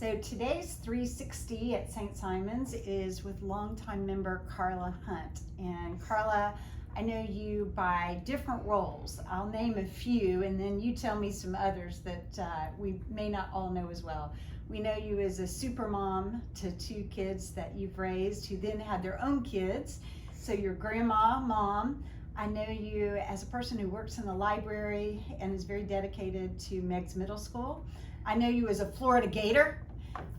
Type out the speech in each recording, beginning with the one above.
So today's 360 at St. Simon's is with longtime member Carla Hunt. And Carla, I know you by different roles. I'll name a few and then you tell me some others that we may not all know as well. We know you as a super mom to 2 kids that you've raised who then had their own kids. So your grandma, mom. I know you as a person who works in the library and is very dedicated to Meg's Middle School. I know you as a Florida Gator.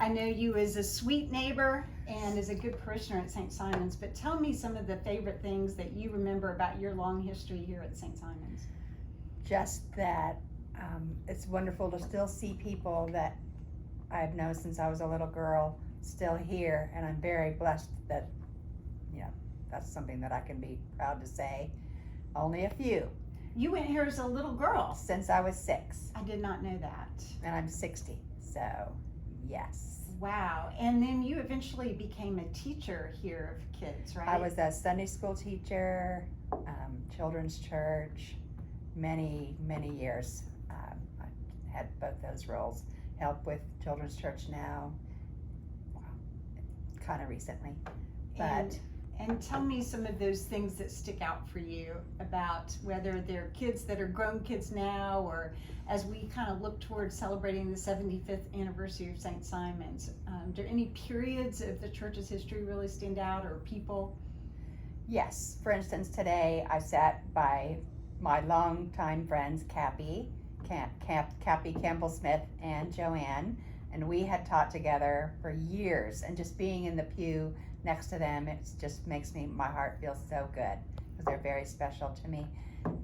I know you as a sweet neighbor and as a good parishioner at St. Simon's, but tell me some of the favorite things that you remember about your long history here at St. Simon's. Just that it's wonderful to still see people that I've known since I was a little girl still here, and I'm very blessed that, that's something that I can be proud to say. Only a few. You went here as a little girl. Since I was 6. I did not know that. And I'm 60, so yes. Wow. And then you eventually became a teacher here of kids, right? I was a Sunday school teacher, children's church, many years. I had both those roles. Help with children's church now, kind of recently. But And tell me some of those things that stick out for you about whether they're kids that are grown kids now, or as we kind of look towards celebrating the 75th anniversary of St. Simon's. Do any periods of the church's history really stand out, or people? Yes. For instance, today I sat by my longtime friends, Cappy Campbell-Smith and Joanne, and we had taught together for years, and just being in the pew next to them, it just makes my heart feel so good, because they're very special to me.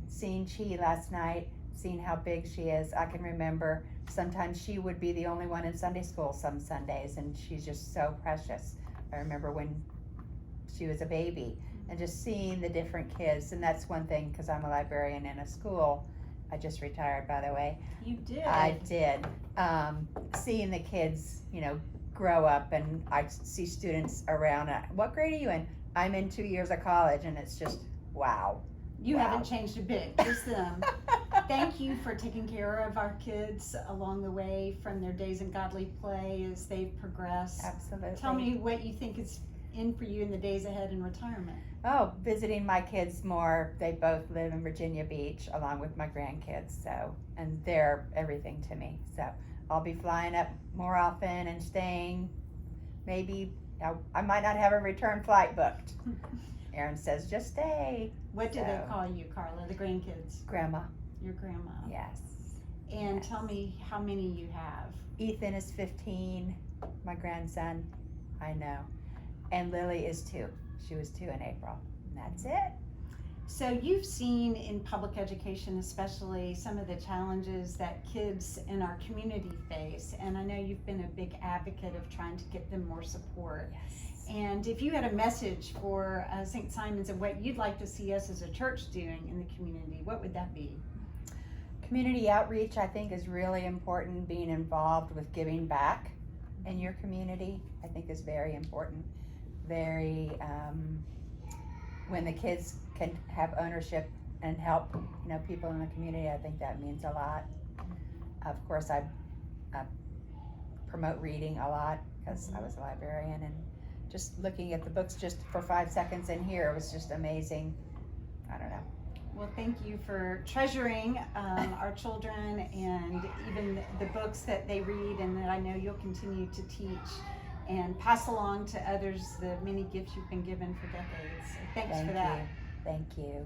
Seeing Chi last night, seeing how big she is, I can remember sometimes she would be the only one in Sunday school some Sundays, and she's just so precious. I remember when she was a baby, and just seeing the different kids, and that's one thing, because I'm a librarian in a school. I just retired, by the way. You did. I did. Seeing the kids, grow up, and I see students around. What grade are you in? I'm in 2 years of college, and it's just wow. You haven't changed a bit, just them. Thank you for taking care of our kids along the way from their days in godly play as they've progressed. Absolutely. Tell me what you think is in for you in the days ahead in retirement. Oh, visiting my kids more. They both live in Virginia Beach along with my grandkids, and they're everything to me. So I'll be flying up more often and staying. Maybe I might not have a return flight booked. Aaron says, just stay. What do they call you, Carla, the grandkids? Grandma. Your grandma. Yes. And tell me how many you have. Ethan is 15, my grandson. I know. And Lily is 2. She was 2 in April. And that's it. So you've seen in public education especially some of the challenges that kids in our community face, and I know you've been a big advocate of trying to get them more support. Yes. And if you had a message for St. Simon's of what you'd like to see us as a church doing in the community, what would that be? Community outreach, I think, is really important. Being involved with giving back in your community, I think, is very important. When the kids can have ownership and help, people in the community, I think that means a lot. Of course, I promote reading a lot because I was a librarian, and just looking at the books just for 5 seconds in here was just amazing. I don't know. Well, thank you for treasuring our children and even the books that they read, and that I know you'll continue to teach and pass along to others the many gifts you've been given for decades. So thanks for that. Thank you.